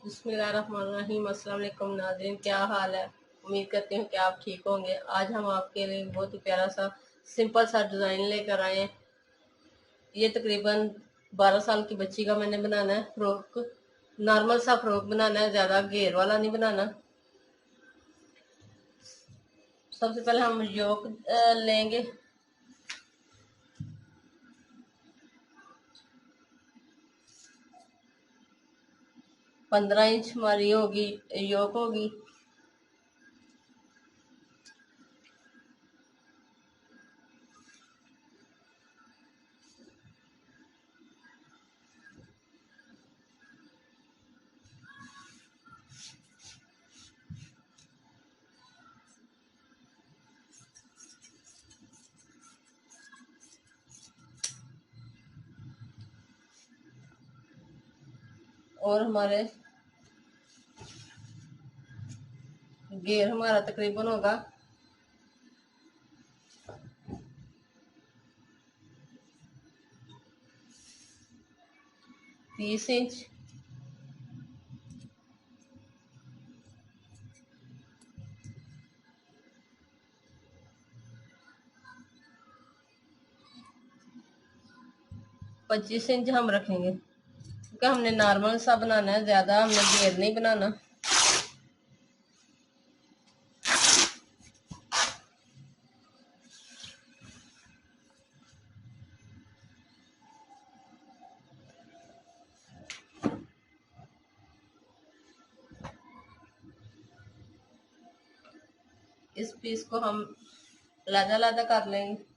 बिस्मिल्लाहिर्रहमानिर्रहीम। अस्सलाम वालेकुम नाज़रीन, क्या हाल है। उम्मीद करती हूँ कि आप ठीक होंगे। आज हम आपके लिए बहुत ही प्यारा सा सिंपल सा डिज़ाइन लेकर आए हैं। ये तकरीबन 12 साल की बच्ची का मैंने बनाना है फ्रॉक। नॉर्मल सा फ्रॉक बनाना है, ज़्यादा घेर वाला नहीं बनाना। सबसे पहले हम योक लेंगे। पंद्रह इंच हमारी होगी योक होगी। और हमारे घेर हमारा तकरीबन होगा 30 इंच। पच्चीस इंच हम रखेंगे क्योंकि हमने नॉर्मल सा बनाना है, ज़्यादा हमने घेर नहीं बनाना। इस पीस को हम लदा कर लेंगे।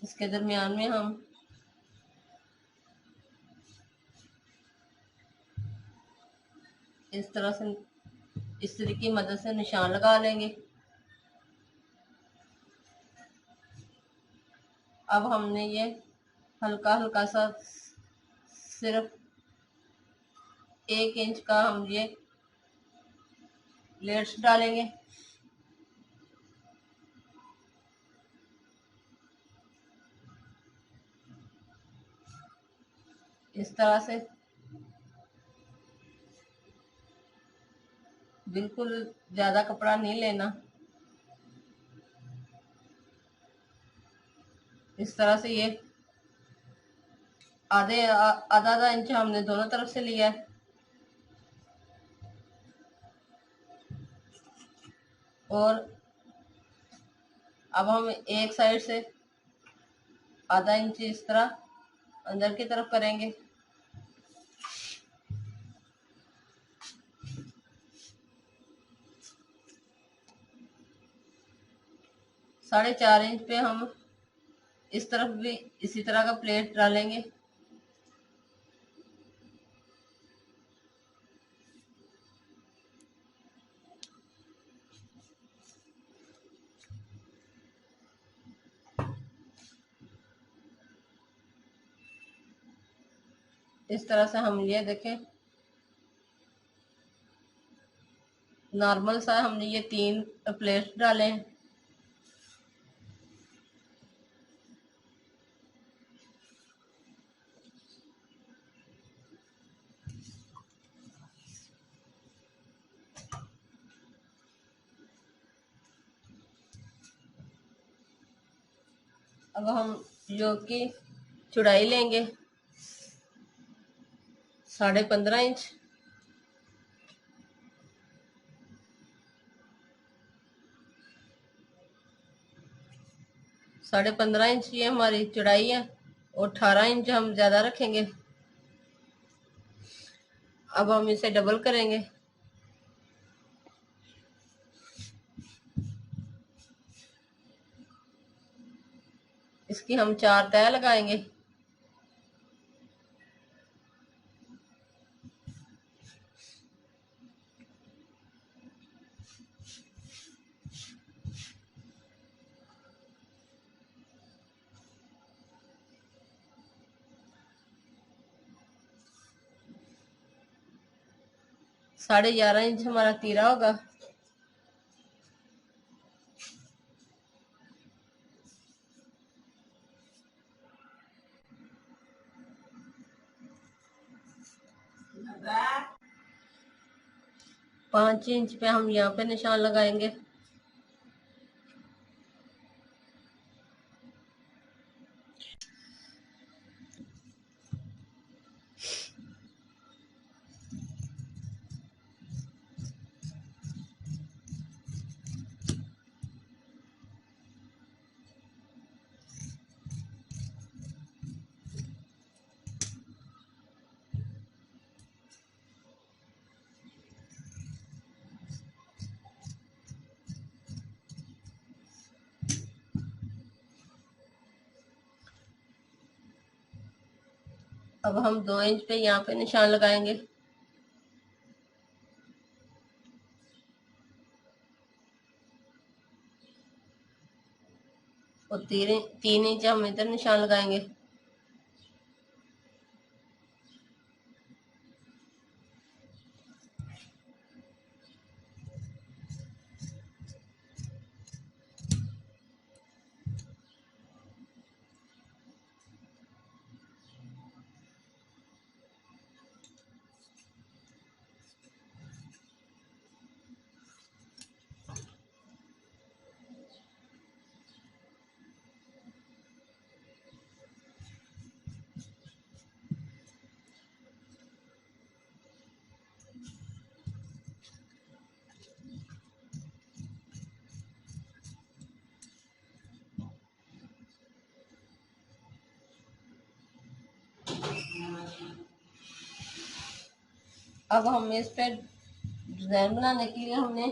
इसके दरमियान में हम इस तरह से इस्त्री की मदद से निशान लगा लेंगे। अब हमने ये हल्का हल्का सा सिर्फ 1 इंच का हम ये प्लेट्स डालेंगे। इस तरह से बिल्कुल ज्यादा कपड़ा नहीं लेना। इस तरह से ये आधा आधा इंच हमने दोनों तरफ से लिया है। और अब हम एक साइड से आधा इंच इस तरह अंदर की तरफ करेंगे। साढ़े 4 इंच पे हम इस तरफ भी इसी तरह का प्लेट डालेंगे। इस तरह से हम ये देखें नॉर्मल सा हमने ये 3 प्लेट डाले हैं। अब हम योक की चौड़ाई लेंगे 15.5 इंच। साढ़े 15 इंच ये हमारी चौड़ाई है और 18 इंच हम ज्यादा रखेंगे। अब हम इसे डबल करेंगे। इसकी हम 4 तय लगाएंगे। 11.5 इंच हमारा तीरा होगा। पाँच इंच पे हम यहाँ पे निशान लगाएंगे। अब हम 2 इंच पे यहाँ पे निशान लगाएंगे और 3 इंच हम इधर निशान लगाएंगे। अब हम इस पे डिजाइन बनाने के लिए हमने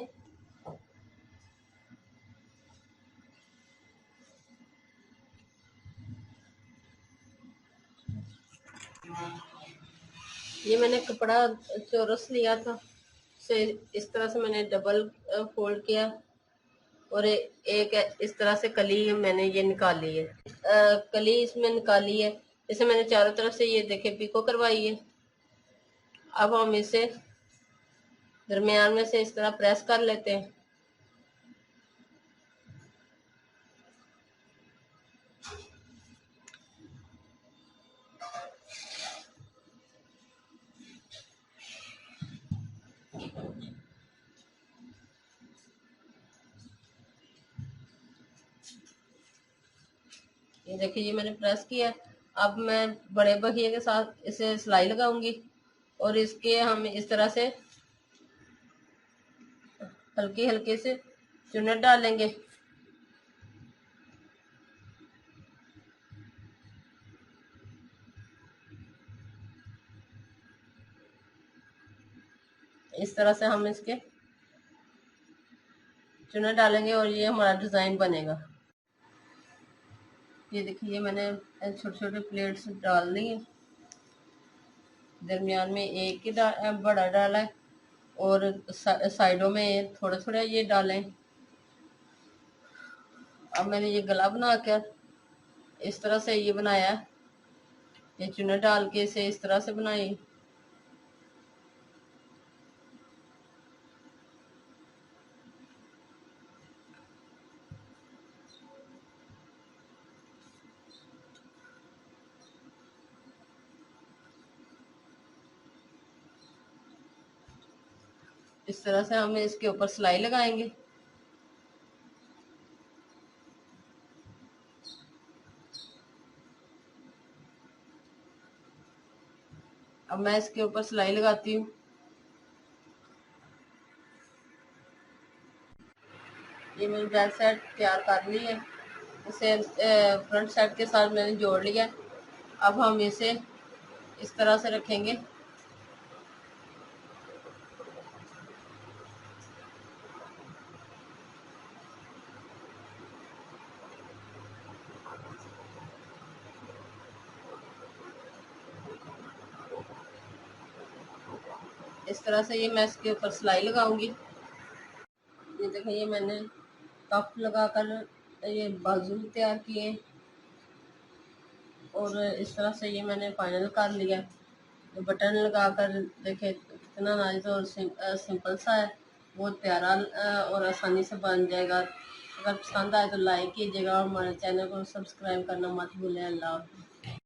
ये मैंने कपड़ा चौरस लिया था, से इस तरह से मैंने डबल फोल्ड किया और एक इस तरह से कली मैंने ये निकाली है। कली इसमें निकाली है, इसे मैंने चारों तरफ से ये देखे पिको करवाई है। अब हम इसे दरमियान में से इस तरह प्रेस कर लेते हैं। ये देखिए, ये मैंने प्रेस किया। अब मैं बड़े बखिए के साथ इसे सिलाई लगाऊंगी और इसके हम इस तरह से हल्की हल्की से चुन्नट डालेंगे। इस तरह से हम इसके चुन्नट डालेंगे और ये हमारा डिजाइन बनेगा। ये देखिए, मैंने छोटे छोटे प्लेट्स डाल दी है। दरमियान में एक ही बड़ा डाला है और साइडों में थोड़ा थोड़ा ये डालें। अब मैंने ये गला बना कर इस तरह से ये बनाया, ये चुन्नट डाल के इसे इस तरह से बनाई। इस तरह से हम इसके ऊपर सिलाई लगाएंगे। अब मैं इसके ऊपर सिलाई लगाती हूँ। ये मैंने बैक साइड तैयार कर ली है, इसे फ्रंट साइड के साथ मैंने जोड़ लिया। अब हम इसे इस तरह से रखेंगे। इस तरह से ये मैं इसके ऊपर सिलाई लगाऊंगी। ये देखिए, ये मैंने कप लगाकर ये बाजू तैयार किए और इस तरह से ये मैंने फाइनल कर लिया। बटन लगाकर देखे इतना नाइस और सिंपल सा है, बहुत प्यारा और आसानी से बन जाएगा। अगर पसंद आए तो लाइक कीजिएगा और हमारे चैनल को सब्सक्राइब करना मत भूलें। अल्लाह हाफ़िज़।